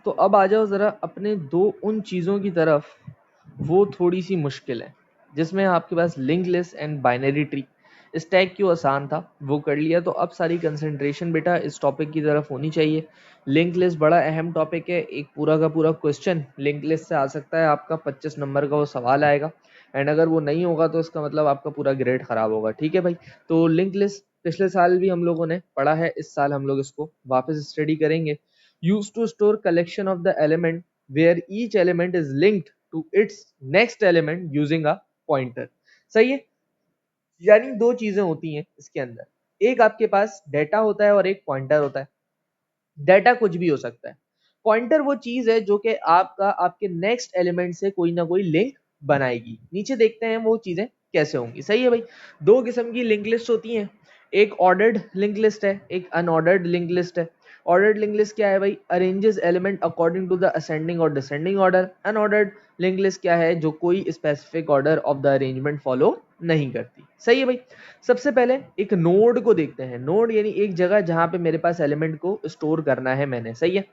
तो अब आ जाओ ज़रा अपने उन चीज़ों की तरफ, वो थोड़ी सी मुश्किल है, जिसमें आपके पास link list and binary tree. Stack क्यों आसान था वो कर लिया, तो अब सारी कंसंट्रेशन बेटा इस टॉपिक की तरफ होनी चाहिए। लिंक लिस्ट बड़ा अहम टॉपिक है, एक पूरा का पूरा क्वेश्चन लिंक लिस्ट से आ सकता है आपका, 25 नंबर का वो सवाल आएगा, एंड अगर वो नहीं होगा तो इसका मतलब आपका पूरा ग्रेड खराब होगा। ठीक है भाई, तो लिंक लिस्ट पिछले साल भी हम लोगों ने पढ़ा है, इस साल हम लोग इसको वापस स्टडी करेंगे। Use to store collection of the element where each element is linked to its next element using a pointer. सही है, यानी दो चीजें होती हैं इसके अंदर, एक आपके पास डेटा होता है और एक पॉइंटर होता है। डेटा कुछ भी हो सकता है, पॉइंटर वो चीज है जो कि आपका आपके नेक्स्ट एलिमेंट से कोई ना कोई लिंक बनाएगी। नीचे देखते हैं वो चीजें कैसे होंगी। सही है भाई, दो किस्म की लिंक लिस्ट होती हैं, एक ऑर्डर्ड लिंक लिस्ट है, एक अनऑर्डर्ड लिंक लिस्ट है। ऑर्डर्ड लिंक लिस्ट क्या है भाई, arranges element according to the ascending और descending order. Unordered link list क्या है, जो कोई specific order of the arrangement follow नहीं करती। सही है भाई, सबसे पहले एक नोड को देखते हैं। नोड यानी एक जगह जहां पे मेरे पास एलिमेंट को स्टोर करना है मैंने। सही है,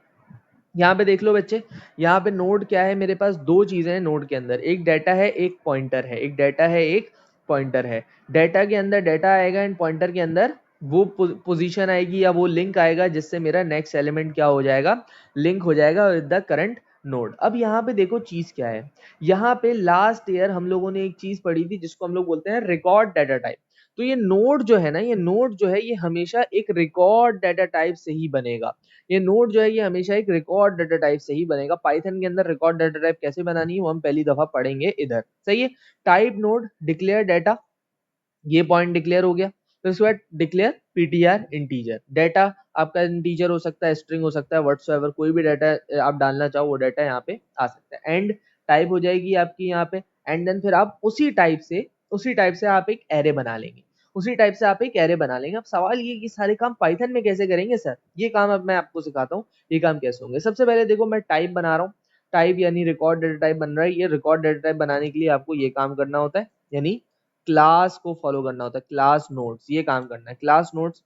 यहाँ पे देख लो बच्चे, यहाँ पे नोड क्या है, मेरे पास दो चीजें हैं नोड के अंदर, एक डाटा है एक पॉइंटर है, एक डाटा है एक पॉइंटर है। डाटा के अंदर डाटा आएगा एंड पॉइंटर के अंदर वो पोजीशन आएगी या वो लिंक आएगा, जिससे मेरा नेक्स्ट एलिमेंट क्या हो जाएगा, लिंक हो जाएगा विद द करंट नोड। अब यहाँ पे देखो चीज क्या है, यहाँ पे लास्ट ईयर हम लोगों ने एक चीज पढ़ी थी जिसको हम लोग बोलते हैं रिकॉर्ड डाटा टाइप। तो ये नोड जो है ना, ये नोड जो है ये हमेशा एक रिकॉर्ड डाटा टाइप से ही बनेगा। ये नोड जो है ये हमेशा एक रिकॉर्ड डाटा टाइप से ही बनेगा। पाइथन के अंदर रिकॉर्ड डाटा टाइप कैसे बनानी है वो हम पहली दफा पढ़ेंगे इधर। सही है, टाइप नोड डिक्लेयर डाटा, ये पॉइंट डिक्लेयर हो गया। फिर उसके बाद डिक्लेयर पीटीआर इंटीजर, डाटा आपका इंटीजर हो सकता है, स्ट्रिंग हो सकता है, व्हाटसोएवर कोई भी डाटा आप डालना चाहो वो डाटा यहाँ पे आ सकता है। एंड टाइप हो जाएगी आपकी यहाँ पे, एंड देन फिर आप उसी टाइप से आप एक एरे बना लेंगे, उसी टाइप से आप एक एरे बना लेंगे। अब सवाल ये कि सारे काम पाइथन में कैसे करेंगे सर, ये काम अब मैं आपको सिखाता हूँ, ये काम कैसे होंगे। सबसे पहले देखो मैं टाइप बना रहा हूँ, टाइप यानी रिकॉर्ड डाटा टाइप बन रहा है। ये रिकॉर्ड डाटा टाइप बनाने के लिए आपको ये काम करना होता है, यानी क्लास को फॉलो करना होता है, क्लास नोड्स, ये काम करना है क्लास नोड्स।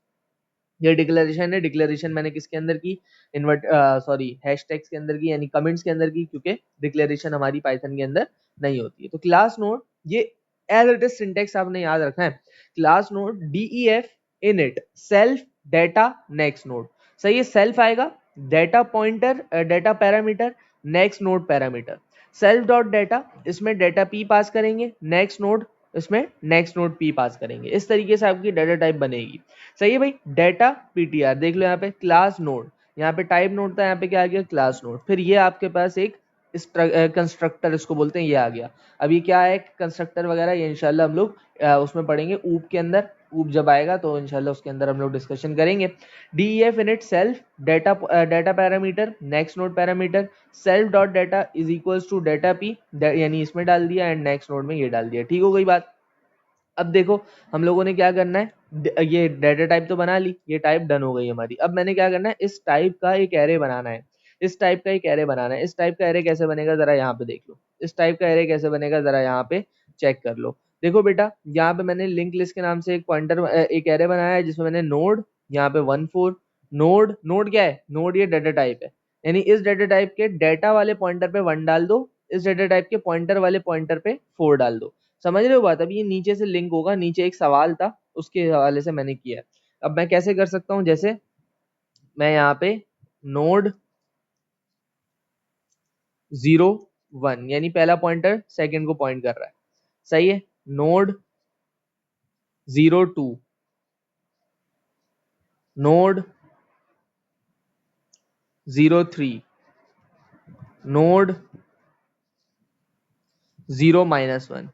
ये डिक्लेरेशन है, डिक्लेरेशन मैंने किसके अंदर की, इन्वर्ट सॉरी हैशटैग्स के अंदर की, यानी कमेंट्स के अंदर की, क्योंकि डिक्लेरेशन हमारी पाइथन के अंदर नहीं होती है। तो क्लास नोड ये एज इट इज सिंटेक्स आपने याद रखना है, class node DEF init self data next node. सही है, सेल्फ आएगा, data pointer, data parameter, next node parameter, self dot data, इसमें डाटा पी पास करेंगे, नेक्स्ट नोड इसमें नेक्स्ट नोड पी पास करेंगे। इस तरीके से आपकी डाटा टाइप बनेगी। सही है भाई, डाटा पीटीआर देख लो, यहाँ पे क्लास नोड, यहाँ पे टाइप नोड था, यहाँ पे क्या आ गया, क्लास नोड। फिर ये आपके पास एक कंस्ट्रक्टर इसको बोलते हैं, ये आ गया। अब ये क्या है, कंस्ट्रक्टर वगैरह, ये इंशाल्लाह हम लोग उसमें पढ़ेंगे ऊप के अंदर, ऊप जब आएगा तो इंशाल्लाह उसके अंदर हम लोग डिस्कशन करेंगे। DEF init self data, data parameter, next node parameter, self dot data is equals to data p, यानी इसमें डाल दिया, एंड नेक्स्ट नोड में ये डाल दिया। ठीक हो गई बात। अब देखो हम लोगों ने क्या करना है, ये डाटा टाइप तो बना ली, ये टाइप डन हो गई हमारी। अब मैंने क्या करना है, इस टाइप का एक एरे बनाना है, इस टाइप का एक एरे बनाना है। इस टाइप का एरे कैसे बनेगा जरा यहाँ पे देख लो, इस टाइप का एरे कैसे बनेगा जरा यहाँ पे चेक कर लो। देखो बेटा, यहाँ पे मैंने लिंक लिस्ट के नाम से एक पॉइंटर, एक एरे बनाया है जिसमें मैंने नोड, यहाँ पे 14 नोड, नोड क्या है, नोड ये डाटा टाइप है, यानी इस डाटा टाइप के डाटा वाले पॉइंटर पे 1 डाल दो, इस डाटा टाइप के पॉइंटर वाले पॉइंटर पे 4 डाल दो। समझ रहे हो बात। अब ये नीचे से लिंक होगा, नीचे एक सवाल था उसके हवाले से मैंने किया है। अब मैं कैसे कर सकता हूं, जैसे मैं यहाँ पे नोड 0 1 यानी पहला पॉइंटर सेकंड को पॉइंट कर रहा है। सही है, नोड 02, नोड 03, नोड 0-1।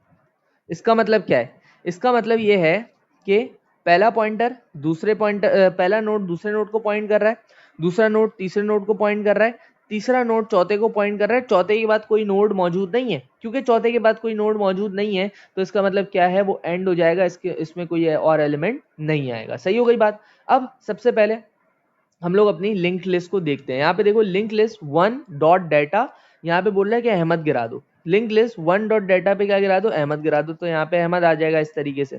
इसका मतलब क्या है, इसका मतलब ये है कि पहला पॉइंटर दूसरे पॉइंटर, पहला नोड दूसरे नोड को पॉइंट कर रहा है, दूसरा नोड तीसरे नोड को पॉइंट कर रहा है, तीसरा नोड चौथे को पॉइंट कर रहा है, चौथे के बाद कोई नोड मौजूद नहीं है। क्योंकि चौथे के बाद कोई नोड मौजूद नहीं है तो इसका मतलब क्या है, वो एंड हो जाएगा, इसके इसमें कोई और एलिमेंट नहीं आएगा। सही हो गई बात। अब सबसे पहले हम लोग अपनी लिंक लिस्ट को देखते हैं। यहाँ पे देखो लिंक लिस्ट 1 डॉट डाटा, यहाँ पे बोल रहा है कि अहमद गिरा दो। लिंक लिस्ट 1 डॉट डाटा पे क्या गिरा दो, अहमद गिरा दो, तो यहाँ पे अहमद आ जाएगा इस तरीके से।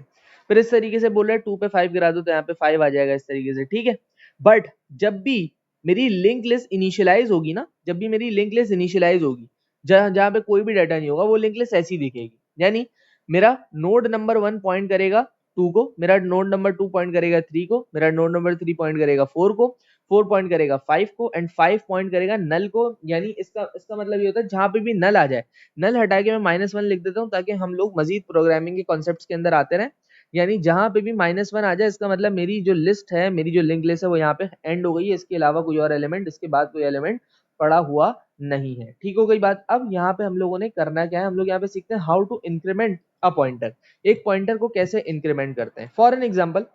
फिर इस तरीके से बोल रहा है 2 पे 5 गिरा दो, तो यहाँ पे 5 आ जाएगा इस तरीके से। ठीक है, बट जब भी मेरी लिंक लिस्ट इनिशियलाइज होगी ना, जब भी मेरी लिंक लिस्ट इनिशियलाइज होगी, जहां पे कोई भी डाटा नहीं होगा, वो लिंक लिस्ट ऐसी दिखेगी। यानी मेरा नोड नंबर 1 पॉइंट करेगा 2 को, मेरा नोड नंबर 2 पॉइंट करेगा 3 को, मेरा नोड नंबर 3 पॉइंट करेगा 4 को, 4 पॉइंट करेगा 5 को, एंड 5 पॉइंट करेगा नल को। यानी इसका मतलब ये होता है जहां पे भी नल आ जाए, नल हटा के मैं -1 लिख देता हूँ ताकि हम लोग मजीद प्रोग्रामिंग के कॉन्सेप्ट्स के अंदर आते रहे। यानी जहां पे भी -1 आ जाए, इसका मतलब मेरी जो लिस्ट है, मेरी जो लिंक लिस्ट है, वो यहाँ पे एंड हो गई है, इसके अलावा कोई और एलिमेंट, इसके बाद कोई एलिमेंट पड़ा हुआ नहीं है। ठीक हो गई बात। अब यहाँ पे हम लोगों ने करना क्या है, हम लोग यहाँ पे सीखते हैं how to increment a pointer. एक पॉइंटर को कैसे इंक्रीमेंट करते हैं। फॉर एन एग्जाम्पल,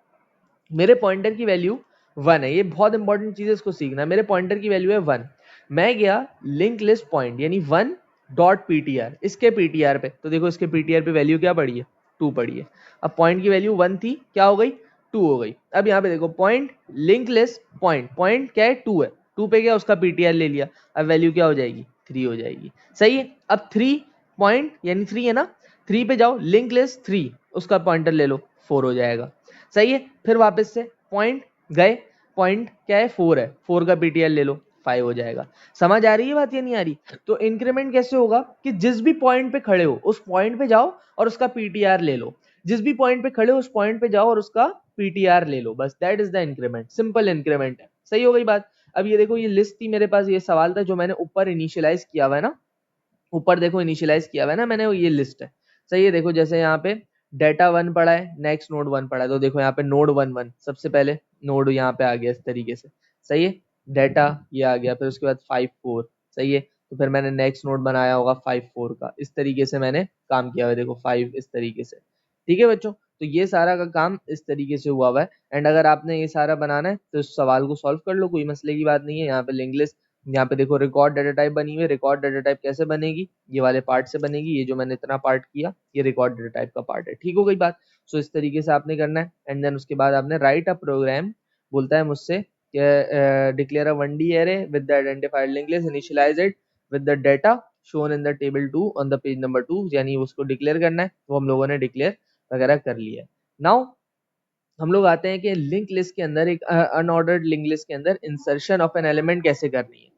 मेरे पॉइंटर की वैल्यू 1 है, ये बहुत इंपॉर्टेंट चीज है, इसको सीखना। मेरे पॉइंटर की वैल्यू है 1, मैं गया लिंक लिस्ट पॉइंट यानी 1 डॉट पीटीआर, इसके पीटीआर पे, तो देखो इसके पीटीआर पे वैल्यू क्या पड़ी है, 2 पड़ी है। अब पॉइंट की वैल्यू 1 थी, क्या हो गई, 2 हो गई। अब यहाँ पे देखो point link list point, point क्या है, 2 है, 2 पे गया, उसका पीटीआर ले लिया, अब वैल्यू क्या हो जाएगी, 3 हो जाएगी। सही है। अब 3 पॉइंट यानी 3 है ना, 3 पे जाओ, लिंक लिस्ट 3, उसका पॉइंटर ले लो, 4 हो जाएगा। सही है। फिर वापस से पॉइंट गए, पॉइंट क्या है, 4 है, 4 का पीटीआर ले लो, 5 हो जाएगा। समझ आ रही है बात या नहीं आ रही। तो इंक्रीमेंट कैसे होगा कि जिस भी पॉइंट पे खड़े हो उस पॉइंट पे जाओ और उसका पीटीआर ले लो, जिस भी पॉइंट पे खड़े हो उस पॉइंट पे जाओ और उसका पीटीआर ले लो, बस that is the increment, simple increment है। सही हो गई बात। अब ये देखो, ये लिस्ट थी मेरे पास, ये सवाल था जो मैंने ऊपर इनिशियलाइज किया हुआ है ना, ऊपर देखो इनिशियलाइज किया हुआ है ना मैंने, ये लिस्ट है। सही है। देखो जैसे यहाँ पे डेटा 1 पड़ा है, नेक्स्ट नोड 1 पड़ा है, तो देखो यहाँ पे नोड 1 सबसे पहले नोड यहाँ पे आ गया इस तरीके से। सही है। डेटा ये आ गया, फिर उसके बाद 5 4। सही है। तो फिर मैंने नेक्स्ट नोड बनाया होगा 5 4 का, इस तरीके से मैंने काम किया हुआ है। देखो 5 इस तरीके से। ठीक है बच्चों, तो ये सारा का काम इस तरीके से हुआ हुआ है। एंड अगर आपने ये सारा बनाना है तो इस सवाल को सॉल्व कर लो, कोई मसले की बात नहीं है। यहाँ पे लिंक लिस्ट, यहाँ पे देखो रिकॉर्ड डाटा टाइप बनी हुई है। रिकॉर्ड डाटा टाइप कैसे बनेगी, ये वाले पार्ट से बनेगी, ये जो मैंने इतना पार्ट किया ये रिकॉर्ड डाटा टाइप का पार्ट है। ठीक हो गई बात। सो इस तरीके से आपने करना है। एंड देन उसके बाद आपने राइट अ प्रोग्राम, बोलता है मुझसे declare a 1D array with the identified link list, initialize it with the data shown in the table 2 on the page number 2, यानी उसको डिक्लेयर करना है। वो हम लोगों ने डिक्लेयर वगैरह कर लिया है। नाउ हम लोग आते हैं कि लिंक लिस्ट के अंदर, एक अनऑर्डर्ड लिंक लिस्ट के अंदर इंसर्शन ऑफ एन एलिमेंट कैसे करनी है।